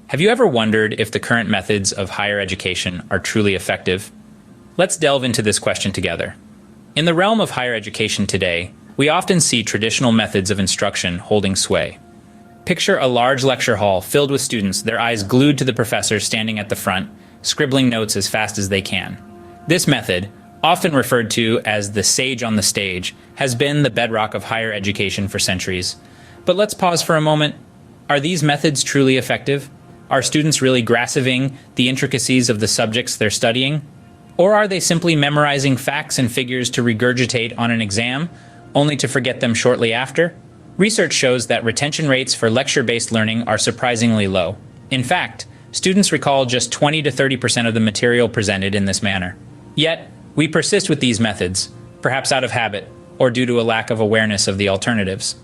Have you ever wondered if the current methods of higher education are truly effective? Let's delve into this question together. In the realm of higher education today, we often see traditional methods of instruction holding sway. Picture a large lecture hall filled with students, their eyes glued to the professor standing at the front, scribbling notes as fast as they can. This method, often referred to as the sage on the stage, has been the bedrock of higher education for centuries. But let's pause for a moment. Are these methods truly effective? Are students really grasping the intricacies of the subjects they're studying? Or are they simply memorizing facts and figures to regurgitate on an exam, only to forget them shortly after? Research shows that retention rates for lecture-based learning are surprisingly low. In fact, students recall just 20 to 30% of the material presented in this manner. Yet, we persist with these methods, perhaps out of habit, or due to a lack of awareness of the alternatives.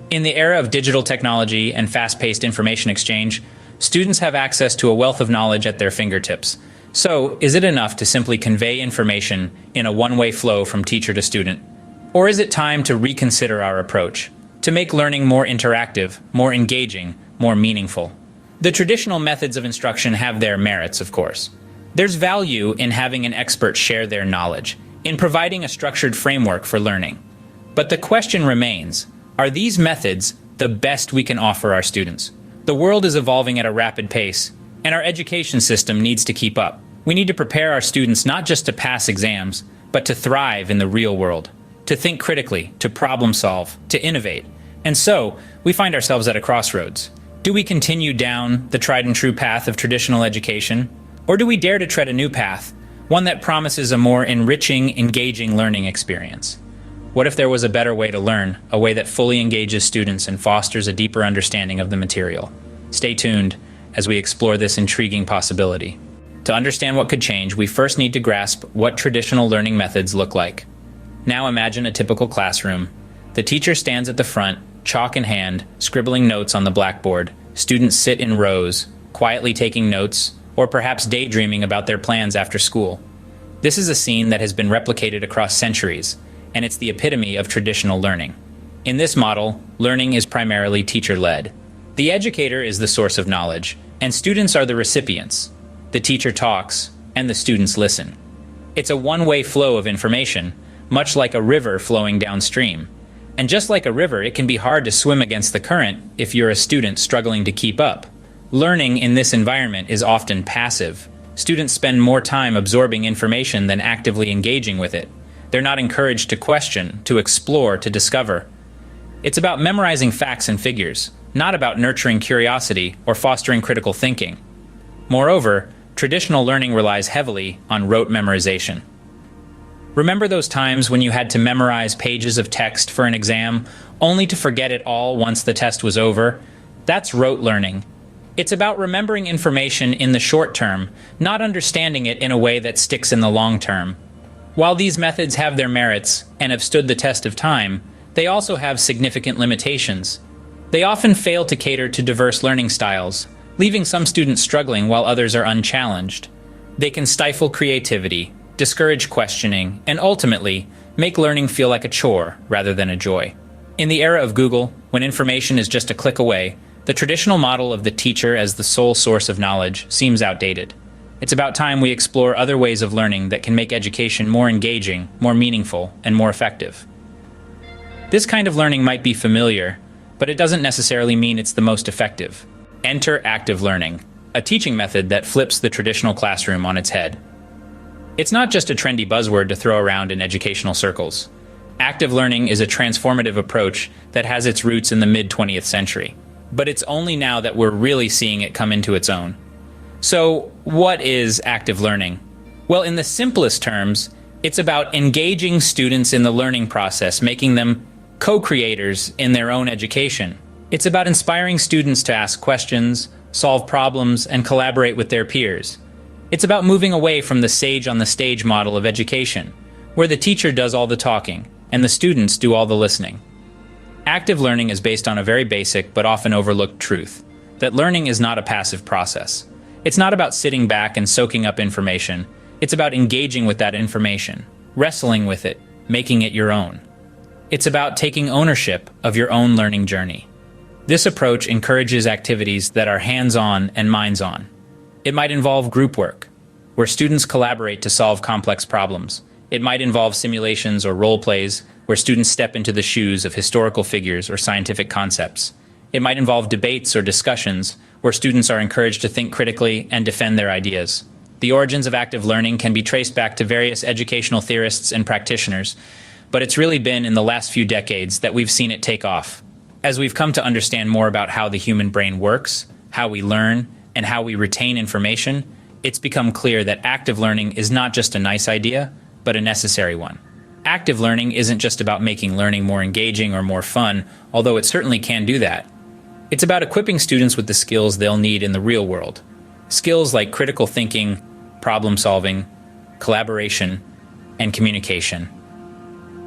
In the era of digital technology and fast-paced information exchange, students have access to a wealth of knowledge at their fingertips. So, is it enough to simply convey information in a one-way flow from teacher to student? Or is it time to reconsider our approach, to make learning more interactive, more engaging, more meaningful? The traditional methods of instruction have their merits, of course. There's value in having an expert share their knowledge, in providing a structured framework for learning. But the question remains, are these methods the best we can offer our students? The world is evolving at a rapid pace, and our education system needs to keep up. We need to prepare our students not just to pass exams, but to thrive in the real world, to think critically, to problem solve, to innovate. And so, we find ourselves at a crossroads. Do we continue down the tried and true path of traditional education? Or do we dare to tread a new path, one that promises a more enriching, engaging learning experience? What if there was a better way to learn, a way that fully engages students and fosters a deeper understanding of the material? Stay tuned as we explore this intriguing possibility. To understand what could change, we first need to grasp what traditional learning methods look like. Now imagine a typical classroom. The teacher stands at the front, chalk in hand, scribbling notes on the blackboard. Students sit in rows, quietly taking notes, or perhaps daydreaming about their plans after school. This is a scene that has been replicated across centuries, and it's the epitome of traditional learning. In this model, learning is primarily teacher-led. The educator is the source of knowledge, and students are the recipients. The teacher talks, and the students listen. It's a one-way flow of information, much like a river flowing downstream. And just like a river, it can be hard to swim against the current if you're a student struggling to keep up. Learning in this environment is often passive. Students spend more time absorbing information than actively engaging with it. They're not encouraged to question, to explore, to discover. It's about memorizing facts and figures, not about nurturing curiosity or fostering critical thinking. Moreover, traditional learning relies heavily on rote memorization. Remember those times when you had to memorize pages of text for an exam, only to forget it all once the test was over? That's rote learning. It's about remembering information in the short term, not understanding it in a way that sticks in the long term. While these methods have their merits and have stood the test of time, they also have significant limitations. They often fail to cater to diverse learning styles, leaving some students struggling while others are unchallenged. They can stifle creativity, discourage questioning, and ultimately make learning feel like a chore rather than a joy. In the era of Google, when information is just a click away, the traditional model of the teacher as the sole source of knowledge seems outdated. It's about time we explore other ways of learning that can make education more engaging, more meaningful, and more effective. This kind of learning might be familiar, but it doesn't necessarily mean it's the most effective. Enter active learning, a teaching method that flips the traditional classroom on its head. It's not just a trendy buzzword to throw around in educational circles. Active learning is a transformative approach that has its roots in the mid-20th century. But it's only now that we're really seeing it come into its own. So, what is active learning? Well, in the simplest terms, it's about engaging students in the learning process, making them co-creators in their own education. It's about inspiring students to ask questions, solve problems, and collaborate with their peers. It's about moving away from the sage on the stage model of education, where the teacher does all the talking and the students do all the listening. Active learning is based on a very basic but often overlooked truth, that learning is not a passive process. It's not about sitting back and soaking up information. It's about engaging with that information, wrestling with it, making it your own. It's about taking ownership of your own learning journey. This approach encourages activities that are hands-on and minds-on. It might involve group work, where students collaborate to solve complex problems. It might involve simulations or role plays, where students step into the shoes of historical figures or scientific concepts. It might involve debates or discussions, where students are encouraged to think critically and defend their ideas. The origins of active learning can be traced back to various educational theorists and practitioners, but it's really been in the last few decades that we've seen it take off. As we've come to understand more about how the human brain works, how we learn, and how we retain information, it's become clear that active learning is not just a nice idea, but a necessary one. Active learning isn't just about making learning more engaging or more fun, although it certainly can do that. It's about equipping students with the skills they'll need in the real world. Skills like critical thinking, problem solving, collaboration, and communication.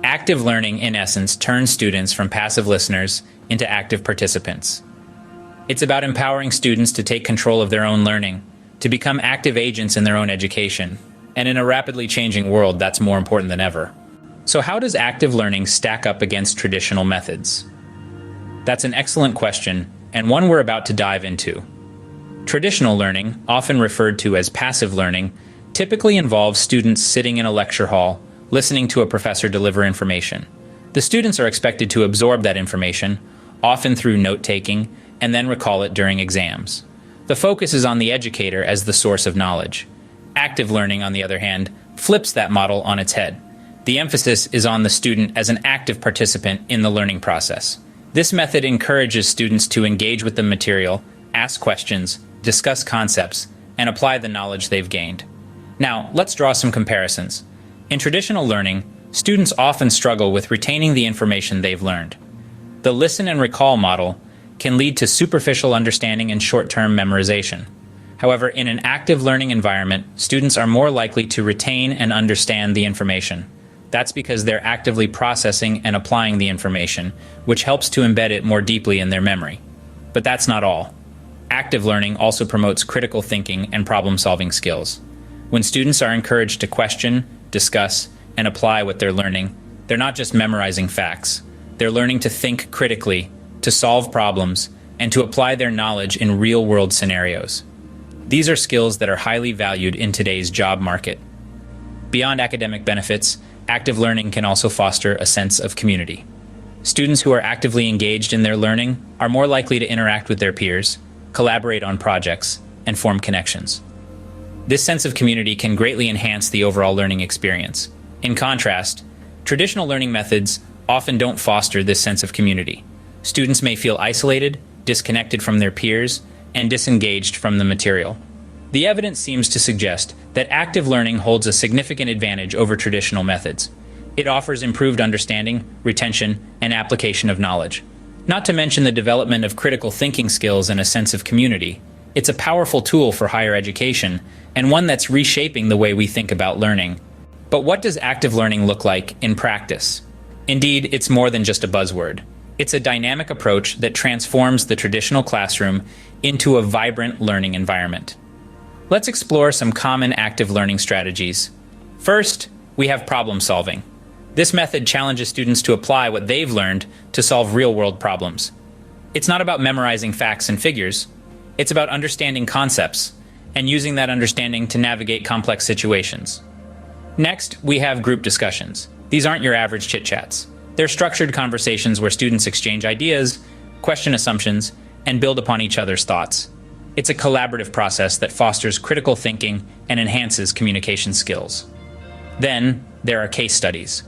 Active learning, in essence, turns students from passive listeners into active participants. It's about empowering students to take control of their own learning, to become active agents in their own education. And in a rapidly changing world, that's more important than ever. So how does active learning stack up against traditional methods? That's an excellent question, and one we're about to dive into. Traditional learning, often referred to as passive learning, typically involves students sitting in a lecture hall, listening to a professor deliver information. The students are expected to absorb that information, often through note-taking, and then recall it during exams. The focus is on the educator as the source of knowledge. Active learning, on the other hand, flips that model on its head. The emphasis is on the student as an active participant in the learning process. This method encourages students to engage with the material, ask questions, discuss concepts, and apply the knowledge they've gained. Now, let's draw some comparisons. In traditional learning, students often struggle with retaining the information they've learned. The listen and recall model can lead to superficial understanding and short-term memorization. However, in an active learning environment, students are more likely to retain and understand the information. That's because they're actively processing and applying the information, which helps to embed it more deeply in their memory. But that's not all. Active learning also promotes critical thinking and problem-solving skills. When students are encouraged to question, discuss, and apply what they're learning, they're not just memorizing facts. They're learning to think critically, to solve problems, and to apply their knowledge in real-world scenarios. These are skills that are highly valued in today's job market. Beyond academic benefits, active learning can also foster a sense of community. Students who are actively engaged in their learning are more likely to interact with their peers, collaborate on projects, and form connections. This sense of community can greatly enhance the overall learning experience. In contrast, traditional learning methods often don't foster this sense of community. Students may feel isolated, disconnected from their peers, and disengaged from the material. The evidence seems to suggest that active learning holds a significant advantage over traditional methods. It offers improved understanding, retention, and application of knowledge. Not to mention the development of critical thinking skills and a sense of community. It's a powerful tool for higher education, and one that's reshaping the way we think about learning. But what does active learning look like in practice? Indeed, it's more than just a buzzword. It's a dynamic approach that transforms the traditional classroom into a vibrant learning environment. Let's explore some common active learning strategies. First, we have problem solving. This method challenges students to apply what they've learned to solve real-world problems. It's not about memorizing facts and figures. It's about understanding concepts and using that understanding to navigate complex situations. Next, we have group discussions. These aren't your average chit-chats. They're structured conversations where students exchange ideas, question assumptions, and build upon each other's thoughts. It's a collaborative process that fosters critical thinking and enhances communication skills. Then, there are case studies.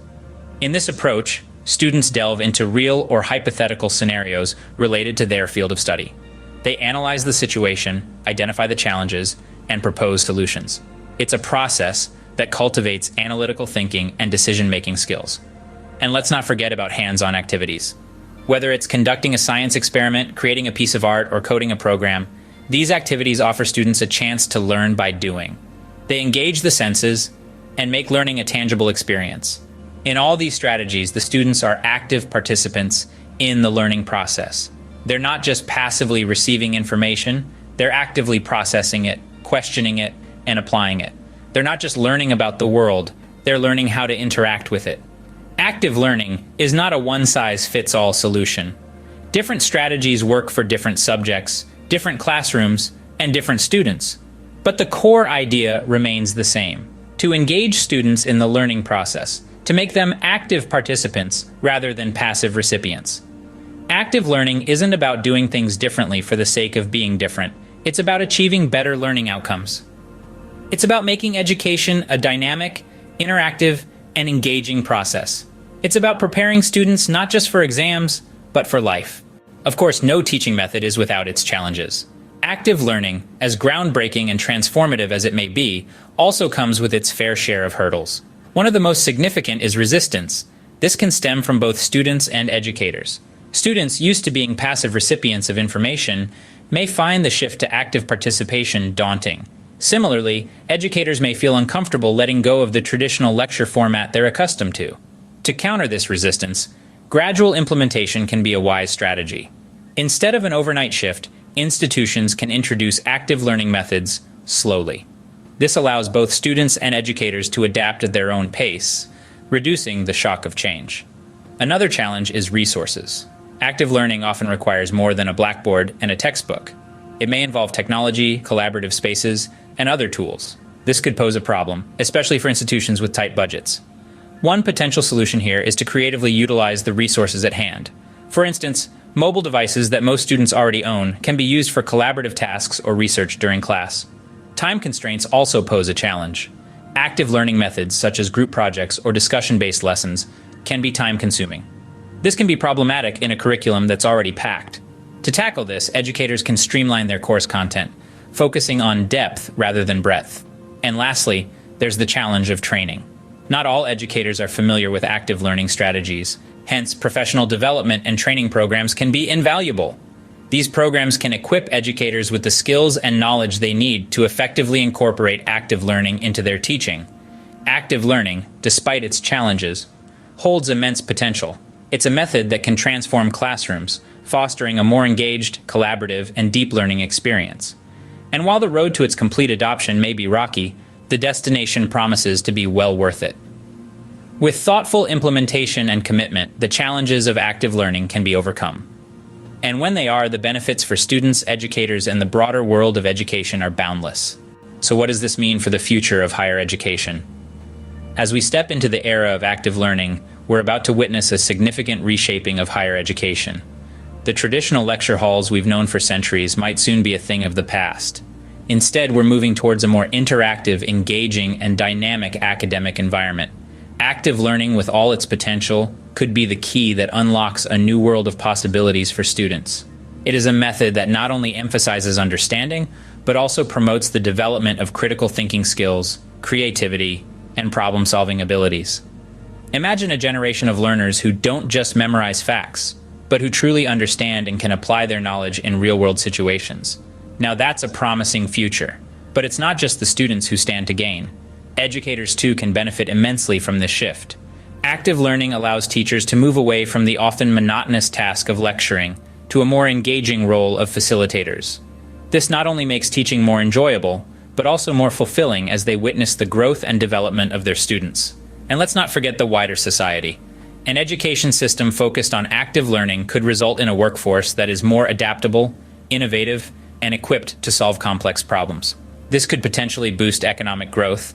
In this approach, students delve into real or hypothetical scenarios related to their field of study. They analyze the situation, identify the challenges, and propose solutions. It's a process that cultivates analytical thinking and decision-making skills. And let's not forget about hands-on activities. Whether it's conducting a science experiment, creating a piece of art, or coding a program, these activities offer students a chance to learn by doing. They engage the senses and make learning a tangible experience. In all these strategies, the students are active participants in the learning process. They're not just passively receiving information, they're actively processing it, questioning it, and applying it. They're not just learning about the world, they're learning how to interact with it. Active learning is not a one-size-fits-all solution. Different strategies work for different subjects, different classrooms, and different students. But the core idea remains the same: to engage students in the learning process, to make them active participants rather than passive recipients. Active learning isn't about doing things differently for the sake of being different. It's about achieving better learning outcomes. It's about making education a dynamic, interactive, and engaging process. It's about preparing students not just for exams, but for life. Of course, no teaching method is without its challenges. Active learning, as groundbreaking and transformative as it may be, also comes with its fair share of hurdles. One of the most significant is resistance. This can stem from both students and educators. Students used to being passive recipients of information may find the shift to active participation daunting. Similarly, educators may feel uncomfortable letting go of the traditional lecture format they're accustomed to. To counter this resistance, gradual implementation can be a wise strategy. Instead of an overnight shift, institutions can introduce active learning methods slowly. This allows both students and educators to adapt at their own pace, reducing the shock of change. Another challenge is resources. Active learning often requires more than a blackboard and a textbook. It may involve technology, collaborative spaces, and other tools. This could pose a problem, especially for institutions with tight budgets. One potential solution here is to creatively utilize the resources at hand. For instance, mobile devices that most students already own can be used for collaborative tasks or research during class. Time constraints also pose a challenge. Active learning methods, such as group projects or discussion-based lessons, can be time-consuming. This can be problematic in a curriculum that's already packed. To tackle this, educators can streamline their course content, focusing on depth rather than breadth. And lastly, there's the challenge of training. Not all educators are familiar with active learning strategies. Hence, professional development and training programs can be invaluable. These programs can equip educators with the skills and knowledge they need to effectively incorporate active learning into their teaching. Active learning, despite its challenges, holds immense potential. It's a method that can transform classrooms, fostering a more engaged, collaborative, and deep learning experience. And while the road to its complete adoption may be rocky, the destination promises to be well worth it. With thoughtful implementation and commitment, the challenges of active learning can be overcome. And when they are, the benefits for students, educators, and the broader world of education are boundless. So what does this mean for the future of higher education? As we step into the era of active learning, we're about to witness a significant reshaping of higher education. The traditional lecture halls we've known for centuries might soon be a thing of the past. Instead, we're moving towards a more interactive, engaging, and dynamic academic environment. Active learning, with all its potential, could be the key that unlocks a new world of possibilities for students. It is a method that not only emphasizes understanding, but also promotes the development of critical thinking skills, creativity, and problem-solving abilities. Imagine a generation of learners who don't just memorize facts, but who truly understand and can apply their knowledge in real-world situations. Now that's a promising future. But it's not just the students who stand to gain. Educators too can benefit immensely from this shift. Active learning allows teachers to move away from the often monotonous task of lecturing to a more engaging role of facilitators. This not only makes teaching more enjoyable, but also more fulfilling as they witness the growth and development of their students. And let's not forget the wider society. An education system focused on active learning could result in a workforce that is more adaptable, innovative, and equipped to solve complex problems. This could potentially boost economic growth,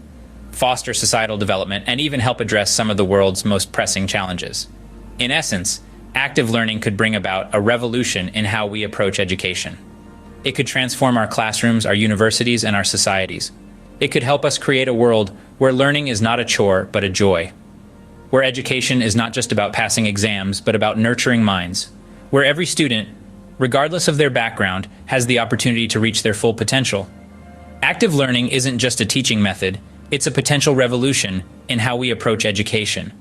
foster societal development, and even help address some of the world's most pressing challenges. In essence, active learning could bring about a revolution in how we approach education. It could transform our classrooms, our universities, and our societies. It could help us create a world where learning is not a chore, but a joy. Where education is not just about passing exams, but about nurturing minds. Where every student, regardless of their background, has the opportunity to reach their full potential. Active learning isn't just a teaching method, it's a potential revolution in how we approach education.